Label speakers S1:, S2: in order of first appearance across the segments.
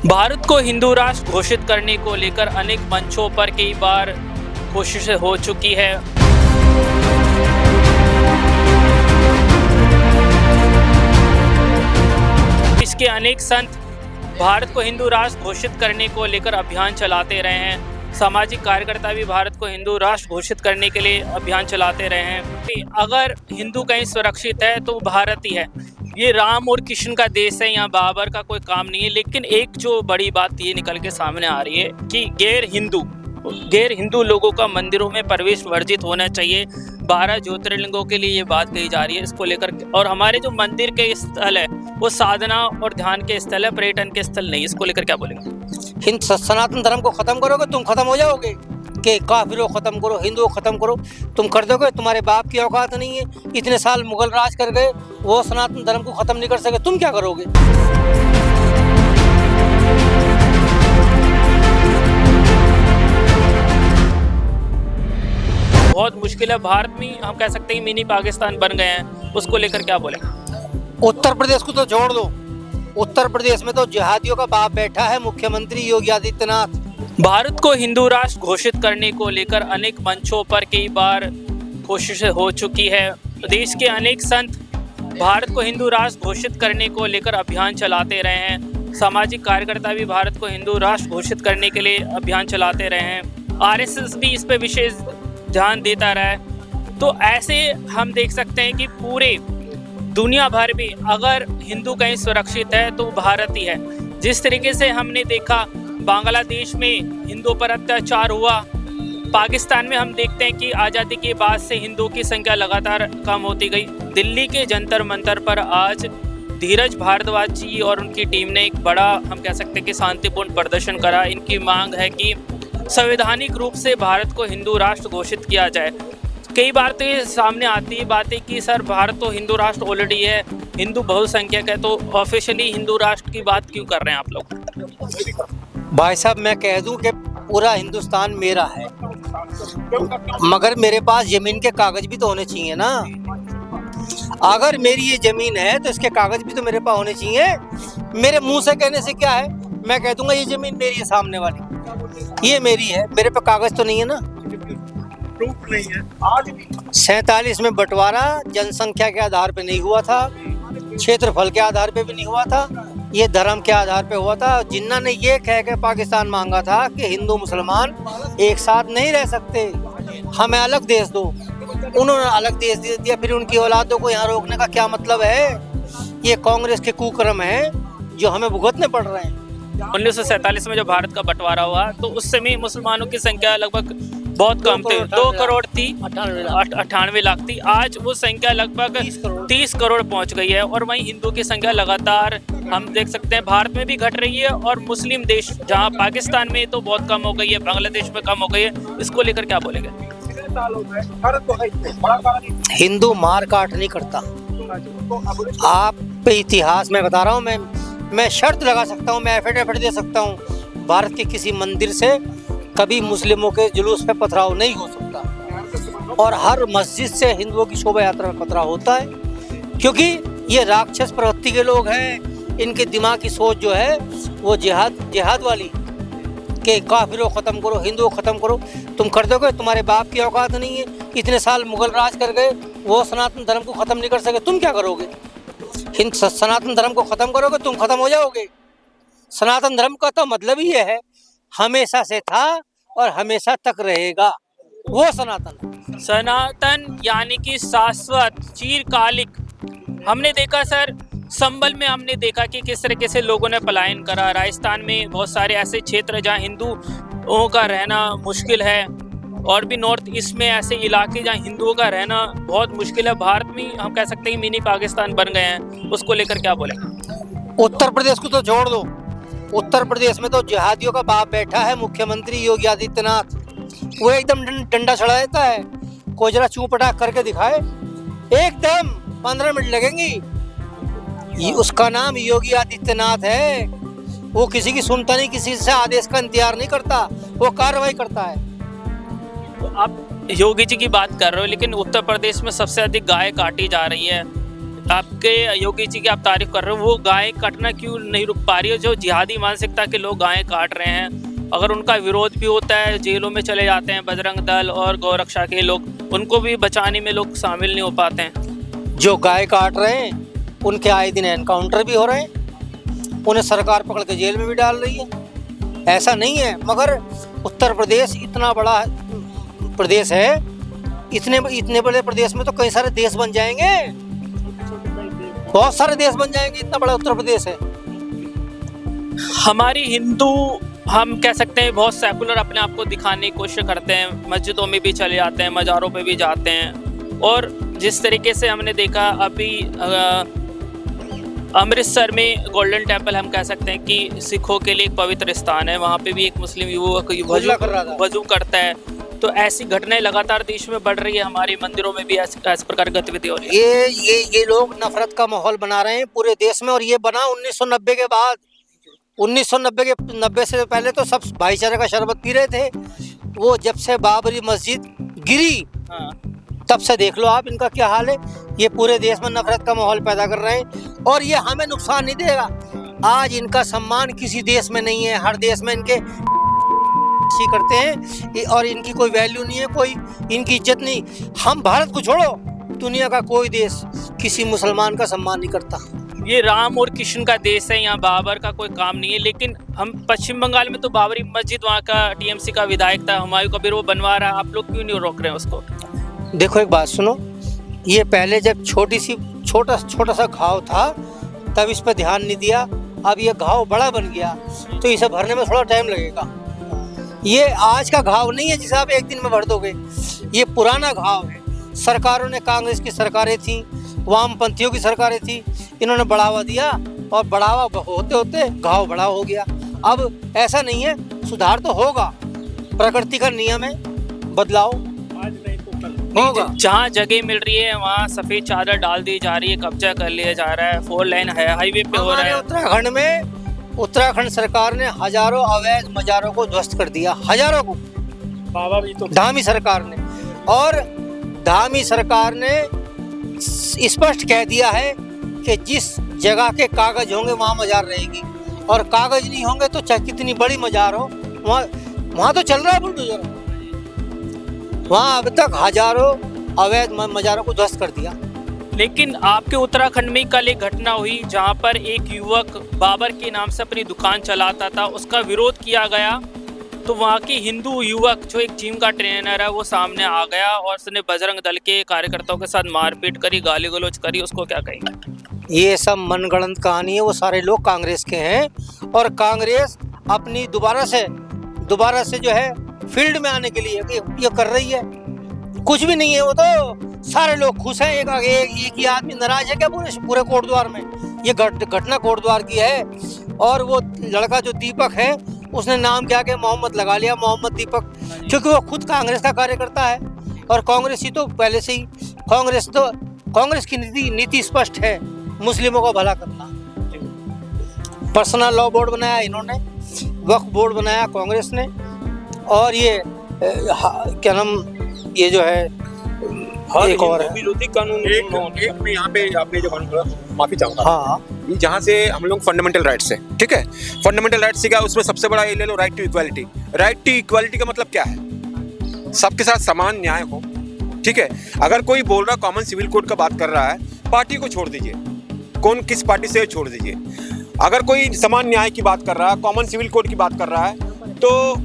S1: भारत को हिंदू राष्ट्र घोषित करने को लेकर अनेक मंचों पर कई बार कोशिशें हो चुकी है। इसके अनेक संत भारत को हिंदू राष्ट्र घोषित करने को लेकर अभियान चलाते रहे हैं। सामाजिक कार्यकर्ता भी भारत को हिंदू राष्ट्र घोषित करने के लिए अभियान चलाते रहे हैं। अगर हिंदू कहीं सुरक्षित है तो भारत ही है। ये राम और कृष्ण का देश है, यहाँ बाबर का कोई काम नहीं है। लेकिन एक जो बड़ी बात ये निकल के सामने आ रही है कि गैर हिंदू लोगों का मंदिरों में प्रवेश वर्जित होना चाहिए। 12 ज्योतिर्लिंगों के लिए ये बात कही जा रही है इसको लेकर। और हमारे जो मंदिर के स्थल है वो साधना और ध्यान के स्थल है, पर्यटन के स्थल नहीं। इसको लेकर क्या बोलेंगे?
S2: सनातन धर्म को खत्म करोगे तुम खत्म हो जाओगे। कि काफिरों खत्म करो, हिंदुओं खत्म करो, तुम कर दोगे? तुम्हारे बाप की औकात नहीं है। इतने साल मुगल राज कर गए, वो सनातन धर्म को खत्म नहीं कर सके, तुम क्या करोगे?
S1: बहुत मुश्किल है। भारत में हम कह सकते हैं मिनी पाकिस्तान बन गए हैं। उसको लेकर क्या बोलेंगे?
S2: उत्तर प्रदेश को तो छोड़ दो, उत्तर प्रदेश में तो जिहादियों का बाप बैठा है, मुख्यमंत्री योगी आदित्यनाथ।
S1: भारत को हिंदू राष्ट्र घोषित करने को लेकर अनेक मंचों पर कई बार कोशिशें हो चुकी है। देश के अनेक संत भारत को हिंदू राष्ट्र घोषित करने को लेकर अभियान चलाते रहे हैं। सामाजिक कार्यकर्ता भी भारत को हिंदू राष्ट्र घोषित करने के लिए अभियान चलाते रहे हैं। आरएसएस भी इस पे विशेष ध्यान देता रहा है। तो ऐसे हम देख सकते हैं कि पूरे दुनिया भर में अगर हिंदू कहीं सुरक्षित है तो भारत ही है। जिस तरीके से हमने देखा बांग्लादेश में हिंदुओं पर अत्याचार हुआ, पाकिस्तान में हम देखते हैं कि आज़ादी के बाद से हिंदुओं की संख्या लगातार कम होती गई। दिल्ली के जंतर मंतर पर आज धीरज भारद्वाज जी और उनकी टीम ने एक बड़ा हम कह सकते हैं कि शांतिपूर्ण प्रदर्शन करा। इनकी मांग है कि संवैधानिक रूप से भारत को हिंदू राष्ट्र घोषित किया जाए। कई बार तो ये सामने आती है बातें कि सर भारत तो हिंदू राष्ट्र ऑलरेडी है, हिंदू बहुसंख्यक है, तो ऑफिशियली हिंदू राष्ट्र की बात क्यों कर रहे हैं आप लोग?
S2: भाई साहब मैं कह दूं कि पूरा हिंदुस्तान मेरा है, मगर मेरे पास जमीन के कागज भी तो होने चाहिए ना। अगर मेरी ये जमीन है तो इसके कागज भी तो मेरे पास होने चाहिए। मेरे मुंह से कहने से क्या है, मैं कह दूंगा ये जमीन मेरी है, सामने वाली ये मेरी है, मेरे पे कागज तो नहीं है ना।
S3: प्रूफ नहीं है। आज भी
S2: 47 में बंटवारा जनसंख्या के आधार पे नहीं हुआ था, क्षेत्रफल के आधार पे भी नहीं हुआ था, ये धर्म के आधार पे हुआ था। जिन्ना ने ये कह के पाकिस्तान मांगा था कि हिंदू मुसलमान एक साथ नहीं रह सकते, हमें अलग देश दो, उन्होंने अलग देश दे दिया। फिर उनकी औलादों को यहाँ रोकने का क्या मतलब है? ये कांग्रेस के कुकर्म है जो हमें भुगतने पड़ रहे हैं।
S1: 1947 में जब भारत का बंटवारा हुआ तो उस समय मुसलमानों की संख्या लगभग बहुत कम थी, 2 करोड़ थी, 98 लाख थी। आज वो संख्या लगभग 30 करोड़ पहुंच गई है। और वहीं हिंदू की संख्या लगातार हम देख सकते हैं भारत में भी घट रही है, और मुस्लिम देश जहां पाकिस्तान में तो बहुत कम हो गई है, बांग्लादेश में कम हो गई है। इसको लेकर क्या बोलेंगे?
S2: हिंदू मार काट नहीं करता। आप पे इतिहास में बता रहा हूँ, मैं शर्त लगा सकता हूँ, मैं एफिडेविट दे सकता हूँ, भारत के किसी मंदिर से कभी मुस्लिमों के जुलूस पे पथराव नहीं हो सकता। और हर मस्जिद से हिंदुओं की शोभा यात्रा में पथराव होता है, क्योंकि ये राक्षस प्रवृत्ति के लोग हैं। इनके दिमाग की सोच जो है वो जिहाद वाली, कि काफिरों खत्म करो, हिंदुओं खत्म करो, तुम कर दोगे? तुम्हारे बाप की औकात नहीं है। इतने साल मुगल राज कर गए, वो सनातन धर्म को खत्म नहीं कर सके, तुम क्या करोगे? सनातन धर्म को खत्म करोगे तुम खत्म हो जाओगे। सनातन धर्म का तो मतलब ही है हमेशा से था और हमेशा तक रहेगा, वो सनातन
S1: यानी कि शाश्वत, चिरकालिक। हमने देखा सर संभल में हमने देखा कि किस तरीके से लोगों ने पलायन करा। राजस्थान में बहुत सारे ऐसे क्षेत्र जहां हिंदुओं का रहना मुश्किल है, और भी नॉर्थ ईस्ट में ऐसे इलाके जहां हिंदुओं का रहना बहुत मुश्किल है। भारत में हम कह सकते हैं मिनी पाकिस्तान बन गए हैं। उसको लेकर क्या बोलेंगे?
S2: उत्तर प्रदेश को तो छोड़ दो, उत्तर प्रदेश में तो जिहादियों का बाप बैठा है, मुख्यमंत्री योगी आदित्यनाथ। वो एकदम डंडा चढ़ा देता है, कोई जरा चूपटाक करके दिखाए, एकदम 15 मिनट लगेंगी। ये उसका नाम योगी आदित्यनाथ है। वो किसी की सुनता नहीं, किसी से आदेश का इंतजार नहीं करता, वो कार्रवाई करता है।
S1: आप योगी जी की बात कर रहे हो, लेकिन उत्तर प्रदेश में सबसे अधिक गाय काटी जा रही है। आपके योगी जी की आप तारीफ कर रहे हो, वो गाय काटना क्यों नहीं रुक पा रही है? जो जिहादी मानसिकता के लोग गायें काट रहे हैं, अगर उनका विरोध भी होता है, जेलों में चले जाते हैं बजरंग दल और गौरक्षा के लोग, उनको भी बचाने में लोग शामिल नहीं हो पाते हैं।
S2: जो गाय काट रहे हैं उनके आए दिन एनकाउंटर भी हो रहे हैं, उन्हें सरकार पकड़ के जेल में भी डाल रही है। ऐसा नहीं है, मगर उत्तर प्रदेश इतना बड़ा प्रदेश है, इतने बड़े प्रदेश में तो कई सारे देश बन जाएंगे, बहुत सारे देश बन जाएंगे, इतना बड़ा उत्तर प्रदेश है।
S1: हमारी हिंदू, हम कह सकते हैं बहुत सेकुलर अपने आप को दिखाने की कोशिश करते हैं, मस्जिदों में भी चले जाते हैं, मज़ारों पे भी जाते हैं, और जिस तरीके से हमने देखा अभी अमृतसर में गोल्डन टेम्पल, हम कह सकते हैं कि सिखों के लिए एक पवित्र स्थान है, वहाँ पे भी एक मुस्लिम युवक वजू करता है। तो ऐसी घटनाएं लगातार देश में बढ़ रही है, हमारे मंदिरों में भी ऐसे प्रकार की गतिविधि हो रही है।
S2: ये लोग नफरत का माहौल बना रहे हैं पूरे देश में, और ये बना 1990 के बाद। 1990 से पहले तो सब भाईचारे का शरबत पी रहे थे। वो जब से बाबरी मस्जिद गिरी, तब से देख लो आप इनका क्या हाल है। ये पूरे देश में नफरत का माहौल पैदा कर रहे हैं, और ये हमें नुकसान नहीं देगा। आज इनका सम्मान किसी देश में नहीं है, हर देश में इनके करते हैं, और इनकी कोई वैल्यू नहीं है, कोई इनकी इज्जत नहीं। हम भारत को छोड़ो, दुनिया का कोई देश किसी मुसलमान का सम्मान नहीं करता।
S1: ये राम और कृष्ण का देश है, यहाँ बाबर का कोई काम नहीं है। लेकिन हम पश्चिम बंगाल में तो बाबरी मस्जिद, वहाँ का टीएमसी का विधायक था हुमायूं कबीर, वो बनवा रहा है, आप लोग क्यों नहीं रोक रहे हैं उसको?
S2: देखो एक बात सुनो, ये पहले जब छोटा सा घाव था तब इस पर ध्यान नहीं दिया, अब ये घाव बड़ा बन गया तो इसे भरने में थोड़ा टाइम लगेगा। ये आज का घाव नहीं है जिसे आप एक दिन में भर दोगे, ये पुराना घाव है। सरकारों ने, कांग्रेस की सरकारें थी, वामपंथियों की सरकारें थी, इन्होंने बढ़ावा दिया, और बढ़ावा होते होते घाव बड़ा हो गया। अब ऐसा नहीं है, सुधार तो होगा, प्रकृति का नियम है, बदलाव
S3: आज नहीं तो कल
S2: होगा।
S1: जहाँ जगह मिल रही है वहाँ सफेद चादर डाल दी जा रही है, कब्जा कर लिया जा रहा है, 4 लेन है, हाईवे पे हो रहा है।
S2: उत्तराखंड में उत्तराखंड सरकार ने हजारों अवैध मजारों को ध्वस्त कर दिया, हजारों को,
S3: बाबा भी तो
S2: धामी सरकार ने। और धामी सरकार ने स्पष्ट कह दिया है कि जिस जगह के कागज होंगे वहाँ मजार रहेगी, और कागज नहीं होंगे तो चाहे कितनी बड़ी मजार हो, वहाँ तो चल रहा है बुलडोजर। वहाँ अब तक हजारों अवैध मजारों को ध्वस्त कर दिया।
S1: लेकिन आपके उत्तराखंड में कल एक घटना हुई जहां पर एक युवक बाबर के नाम से अपनी दुकान चलाता था, उसका विरोध किया गया, तो वहां के हिंदू युवक जो एक जिम का ट्रेनर है वो सामने आ गया और उसने बजरंग दल के कार्यकर्ताओं के साथ मारपीट करी, गाली गलौज करी, उसको क्या कहेंगे?
S2: ये सब मनगढ़ंत कहानी है, वो सारे लोग कांग्रेस के हैं, और कांग्रेस अपनी दोबारा से जो है फील्ड में आने के लिए ये कर रही है। कुछ भी नहीं है, वो तो सारे लोग खुश हैं। एक ही आदमी नाराज है क्या पूरे कोटद्वार में? ये घटना कोटद्वार की है, और वो लड़का जो दीपक है उसने नाम क्या के मोहम्मद लगा लिया, मोहम्मद दीपक, क्योंकि वो खुद कांग्रेस का कार्यकर्ता है। और कांग्रेस ही तो पहले से ही, कांग्रेस की नीति स्पष्ट है, मुस्लिमों को भला करना। पर्सनल लॉ बोर्ड बनाया इन्होंने, वक्फ बोर्ड बनाया कांग्रेस ने, और ये क्या नाम, ये जो है एक और है
S4: विरोधी कानून। एक मैं यहाँ पे आपने जो कानून बोला, माफी चाहूंगा।
S2: हाँ,
S4: जहाँ से हम लोग फंडामेंटल राइट्स है, ठीक है, फंडामेंटल राइट्स से क्या, उसमें सबसे बड़ा ये ले लो, right to equality. Right to equality का मतलब क्या है? सबके साथ समान न्याय हो, ठीक है। अगर कोई बोल रहा कॉमन सिविल कोड का बात कर रहा है, पार्टी को छोड़ दीजिए, कौन किस पार्टी से छोड़ दीजिए। अगर कोई समान न्याय की बात कर रहा है, कॉमन सिविल कोड की बात कर रहा है, तो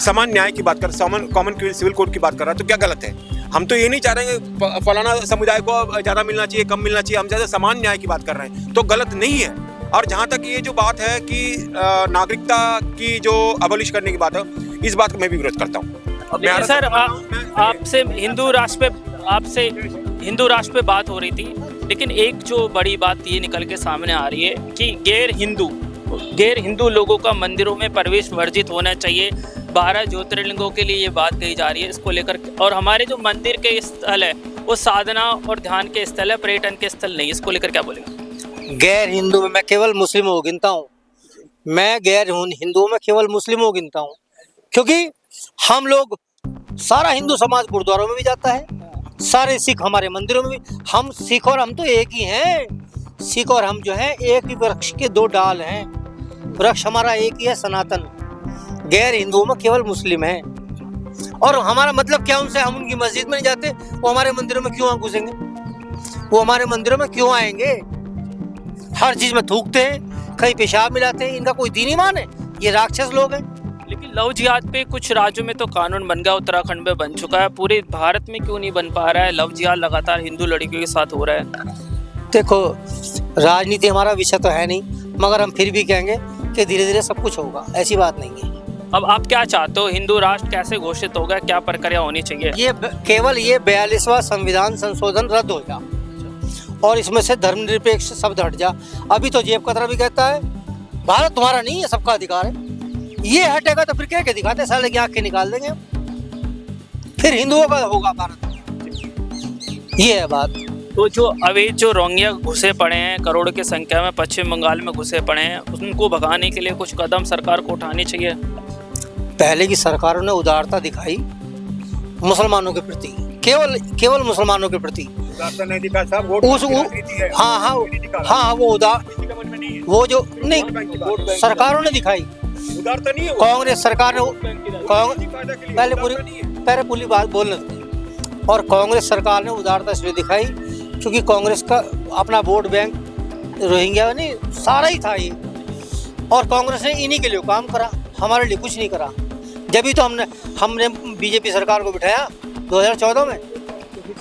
S4: समान न्याय की बात कर, कॉमन सिविल कोड की बात कर रहा है, तो क्या गलत है? हम तो ये नहीं चाह रहे हैं फलाना समुदाय को ज़्यादा मिलना चाहिए, कम मिलना चाहिए, हम ज़्यादा समान न्याय की बात कर रहे हैं, तो गलत नहीं है। और जहाँ तक ये जो बात है कि नागरिकता की जो अबॉलिश करने की बात है, इस बात को मैं भी विरोध करता हूँ।
S1: सर, आपसे हिंदू राष्ट्र पे बात हो रही थी, लेकिन एक जो बड़ी बात ये निकल के सामने आ रही है कि गैर हिंदू लोगों का मंदिरों में प्रवेश वर्जित होना चाहिए। 12 ज्योतिर्लिंगों के लिए ये बात कही जा रही है, इसको लेकर। और हमारे जो मंदिर के स्थल है वो साधना और ध्यान के स्थल है, पर्यटन के स्थल नहीं, इसको लेकर क्या बोलेंगे?
S2: गैर हिंदू में मैं केवल मुस्लिमों को गिनता हूँ, मैं गैर हिंदुओं में केवल मुस्लिमों को गिनता हूँ, क्योंकि हम लोग, सारा हिंदू समाज गुरुद्वारों में भी जाता है, सारे सिख हमारे मंदिरों में भी, हम सिख और हम तो एक ही हैं। सिख और हम जो है एक ही वृक्ष के दो डाल हैं। वृक्ष हमारा एक ही है, सनातन। गैर हिंदुओं में केवल मुस्लिम हैं। और हमारा मतलब क्या उनसे? हम उनकी मस्जिद में नहीं जाते, वो हमारे मंदिरों में क्यों घुसेंगे? वो हमारे मंदिरों में क्यों आएंगे? हर चीज में थूकते हैं, कहीं पेशाब मिलाते हैं। इनका कोई दीन ईमान है? ये राक्षस लोग हैं।
S1: लेकिन लव जिहाद पे कुछ राज्यों में तो कानून बन गया, उत्तराखंड में बन चुका है, पूरे भारत में क्यों नहीं बन पा रहा है? लव जिहाद लगातार हिंदू लड़कियों के साथ हो रहा है।
S2: देखो, राजनीति हमारा विषय तो है नहीं, मगर हम फिर भी कहेंगे कि धीरे धीरे सब कुछ होगा, ऐसी बात नहीं है।
S1: अब आप क्या चाहते हो? हिंदू राष्ट्र कैसे घोषित होगा? क्या प्रक्रिया होनी चाहिए?
S2: ये केवल ये 42वां संविधान संशोधन रद्द हो जा और इसमें से धर्मनिरपेक्ष शब्द हट जा। अभी तो जेब कतरा भी कहता है भारत तुम्हारा नहीं है, सबका अधिकार है। ये हटेगा तो फिर क्या क्या दिखाते? साले की आंखें निकाल देंगे, फिर हिंदुओं का होगा भारत। ये है बात।
S1: तो जो अवैध जो रोहिंग्या घुसे पड़े हैं, करोड़ की संख्या में पश्चिम बंगाल में घुसे पड़े हैं, उनको भगाने के लिए कुछ कदम सरकार को उठाने चाहिए।
S2: पहले की सरकारों ने उदारता दिखाई मुसलमानों के प्रति, केवल मुसलमानों के प्रति।
S4: नहीं दिखा साहब,
S2: हाँ वो उदार, वो जो नहीं सरकारों ने दिखाई,
S4: उदारता नहीं है।
S2: कांग्रेस सरकार ने पहले पूरी बात बोलने दो। और कांग्रेस सरकार ने उदारता इसलिए दिखाई क्योंकि कांग्रेस का अपना वोट बैंक रोहिंग्या नहीं सारा ही था ये, और कांग्रेस ने इन्हीं के लिए काम करा, हमारे लिए कुछ नहीं करा। जब भी तो हमने बीजेपी सरकार को बिठाया 2014 में।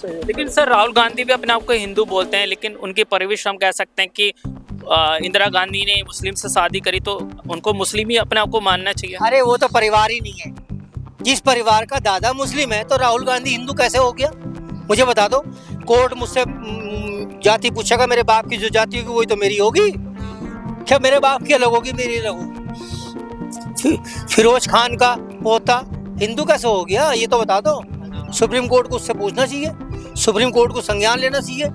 S1: लेकिन सर, राहुल गांधी भी अपने आप को हिंदू बोलते हैं, लेकिन उनकी परवरिश हम कह सकते हैं कि इंदिरा गांधी ने मुस्लिम से शादी करी, तो उनको मुस्लिम ही अपने आप को मानना चाहिए।
S2: अरे वो तो परिवार ही नहीं है। जिस परिवार का दादा मुस्लिम है तो राहुल गांधी हिंदू कैसे हो गया? मुझे बता दो। कोर्ट मुझसे जाति पूछेगा, मेरे बाप की जो जाति होगी वही तो मेरी होगी क्या? मेरे बाप की अलग होगी, मेरी अलग होगी। फिरोज खान का पोता हिंदू कैसे हो गया? ये तो बता दो। सुप्रीम कोर्ट को उससे पूछना चाहिए, सुप्रीम कोर्ट को संज्ञान लेना चाहिए।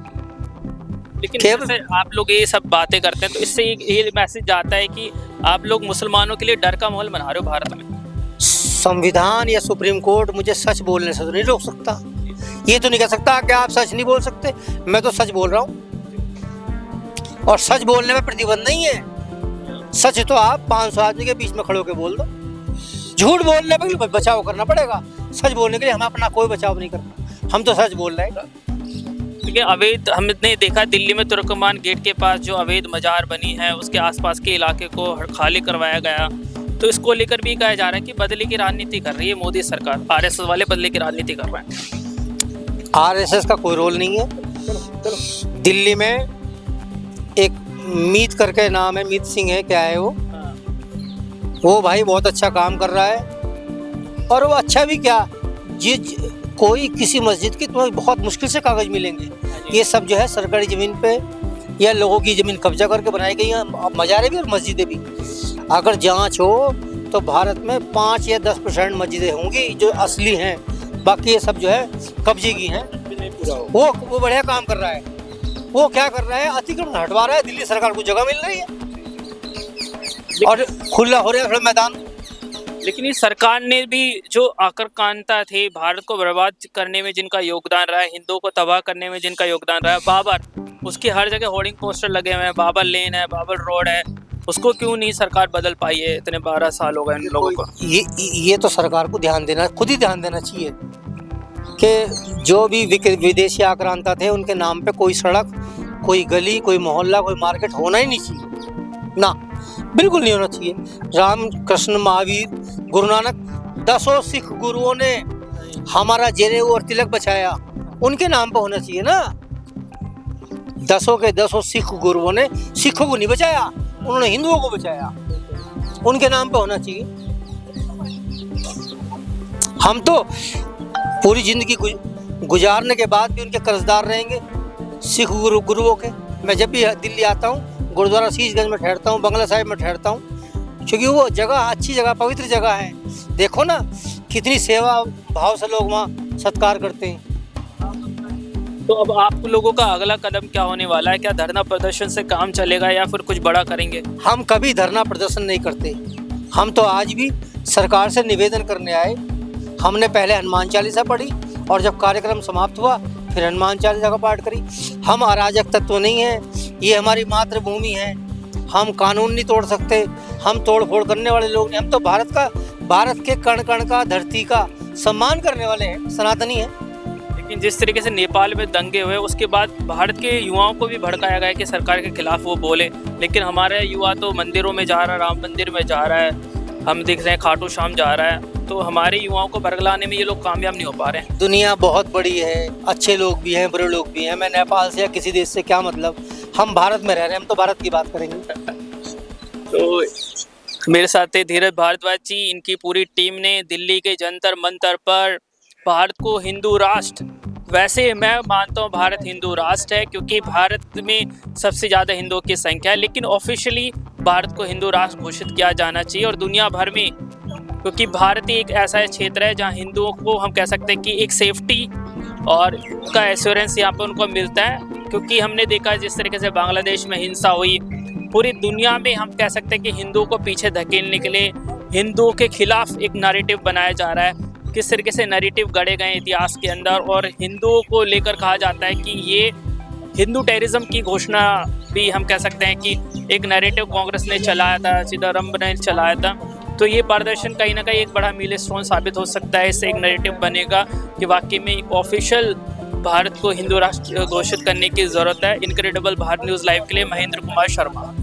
S1: लेकिन जैसे आप लोग ये सब बातें करते हैं तो इससे ये मैसेज जाता है कि आप लोग मुसलमानों के लिए डर का माहौल बना रहे हो भारत में।
S2: संविधान या सुप्रीम कोर्ट मुझे सच बोलने से तो नहीं रोक सकता। ये तो नहीं कह सकता कि आप सच नहीं बोल सकते। मैं तो सच बोल रहा हूँ और सच बोलने में प्रतिबंध नहीं है। सच तो आप 500 आदमी के बीच में खड़े होकर बोल दो। झूठ बोलने पर बचाव करना पड़ेगा, सच बोलने के लिए हम अपना कोई बचाव नहीं करना। हम तो सच बोल रहे हैं।
S1: देखिए, अवैध हमने देखा दिल्ली में तुर्कमान गेट के पास जो अवैध मजार बनी है, उसके आसपास के इलाके को खाली करवाया गया। तो इसको लेकर भी कहा जा रहा है कि बदले की राजनीति कर रही है मोदी सरकार, आरएसएस वाले बदले की राजनीति कर रहे हैं।
S2: आरएसएस का कोई रोल नहीं है। दिल्ली में एक मीत करके नाम है, मीत सिंह है, क्या है वो भाई बहुत अच्छा काम कर रहा है। और वो अच्छा भी क्या, कोई किसी मस्जिद की तुम्हें बहुत मुश्किल से कागज मिलेंगे। ये सब जो है सरकारी ज़मीन पे या लोगों की ज़मीन कब्जा करके बनाई गई हैं, मज़ारें भी और मस्जिदें भी। अगर जांच हो तो भारत में 5 या 10% मस्जिदें होंगी जो असली हैं, बाकी ये सब जो है कब्जे की हैं। वो बढ़िया काम कर रहा है। वो क्या कर रहा है? अतिक्रमण हटवा रहा है। दिल्ली सरकार को जगह मिल रही है और खुला हो रहा है मैदान।
S1: लेकिन इस सरकार ने भी जो आक्रमणता थी, भारत को बर्बाद करने में जिनका योगदान रहा है, हिंदुओं को तबाह करने में जिनका योगदान रहा है, बाबर, उसकी हर जगह होर्डिंग पोस्टर लगे हुए हैं, बाबर लेन है, बाबर रोड है, उसको क्यों नहीं सरकार बदल पाई है? इतने 12 साल हो गए इन लोगों को।
S2: ये तो सरकार को ध्यान देना, खुद ही ध्यान देना चाहिए कि जो भी विदेशी आक्रांता थे उनके नाम पे कोई सड़क, कोई गली, कोई मोहल्ला, कोई मार्केट होना ही नहीं चाहिए ना, बिल्कुल नहीं होना चाहिए। राम कृष्ण, महावीर, गुरु नानक, 10 सिख गुरुओं ने हमारा जेनेऊ और तिलक बचाया, उनके नाम पे होना चाहिए ना। 10 के 10 सिख गुरुओं ने सिखों को नहीं बचाया, उन्होंने हिंदुओं को बचाया, उनके नाम पे होना चाहिए। हम तो पूरी जिंदगी गुजारने के बाद भी उनके कर्जदार रहेंगे, सिख गुरुओं के। मैं जब भी दिल्ली आता हूँ गुरुद्वारा शीशगंज में ठहरता हूँ, बंगला साहिब में ठहरता हूँ, क्योंकि वो जगह अच्छी जगह, पवित्र जगह है। देखो ना कितनी सेवा भाव से लोग वहाँ सत्कार करते हैं।
S1: तो अब आप लोगों का अगला कदम क्या होने वाला है? क्या धरना प्रदर्शन से काम चलेगा या फिर कुछ बड़ा करेंगे?
S2: हम कभी धरना प्रदर्शन नहीं करते। हम तो आज भी सरकार से निवेदन करने आए। हमने पहले हनुमान चालीसा पढ़ी और जब कार्यक्रम समाप्त हुआ फिर हनुमान चालीसा का पाठ करी। हम अराजक तत्व नहीं हैं, ये हमारी मातृभूमि है, हम कानून नहीं तोड़ सकते, हम तोड़ फोड़ करने वाले लोग नहीं, हम तो भारत के कण कण का, धरती का सम्मान करने वाले हैं, सनातनी हैं।
S1: लेकिन जिस तरीके से नेपाल में दंगे हुए उसके बाद भारत के युवाओं को भी भड़काया गया कि सरकार के खिलाफ वो बोले, लेकिन हमारे युवा तो मंदिरों में जा रहा है, राम मंदिर में जा रहा है, हम देख रहे हैं खाटू श्याम जा रहा है, तो हमारे युवाओं को बरगलाने में ये लोग कामयाब नहीं हो पा रहे हैं।
S2: दुनिया बहुत बड़ी है, अच्छे लोग भी हैं, बुरे लोग भी हैं। मैं नेपाल से या किसी देश से क्या मतलब, हम भारत में रह रहे हैं, हम तो भारत की बात करेंगे।
S1: तो मेरे साथ थे धीरज भारद्वाज जी, इनकी पूरी टीम ने दिल्ली के जंतर मंतर पर भारत को हिंदू राष्ट्र, वैसे मैं मानता हूँ भारत हिंदू राष्ट्र है क्योंकि भारत में सबसे ज़्यादा हिंदुओं की संख्या है, लेकिन ऑफिशियली भारत को हिंदू राष्ट्र घोषित किया जाना चाहिए और दुनिया भर में, क्योंकि भारत एक ऐसा क्षेत्र है जहाँ हिंदुओं को हम कह सकते हैं कि एक सेफ्टी और का एश्योरेंस यहाँ पर उनको मिलता है, क्योंकि हमने देखा जिस तरीके से बांग्लादेश में हिंसा हुई, पूरी दुनिया में हम कह सकते हैं कि हिंदुओं को पीछे धकेलने के लिए हिंदुओं के खिलाफ एक नैरेटिव बनाया जा रहा है। किस तरीके से नैरेटिव गढ़े गए इतिहास के अंदर और हिंदुओं को लेकर कहा जाता है कि ये हिंदू टेररिज्म की घोषणा भी हम कह सकते हैं कि एक नैरेटिव कांग्रेस ने चलाया था, सीताराम ने चलाया था। तो ये प्रदर्शन कहीं ना कहीं एक बड़ा मीलस्टोन साबित हो सकता है, इससे एक नैरेटिव बनेगा कि वाकई में ऑफिशियल भारत को हिंदू राष्ट्र घोषित करने की ज़रूरत है। इनक्रेडिबल भारत न्यूज़ लाइव के लिए महेंद्र कुमार शर्मा।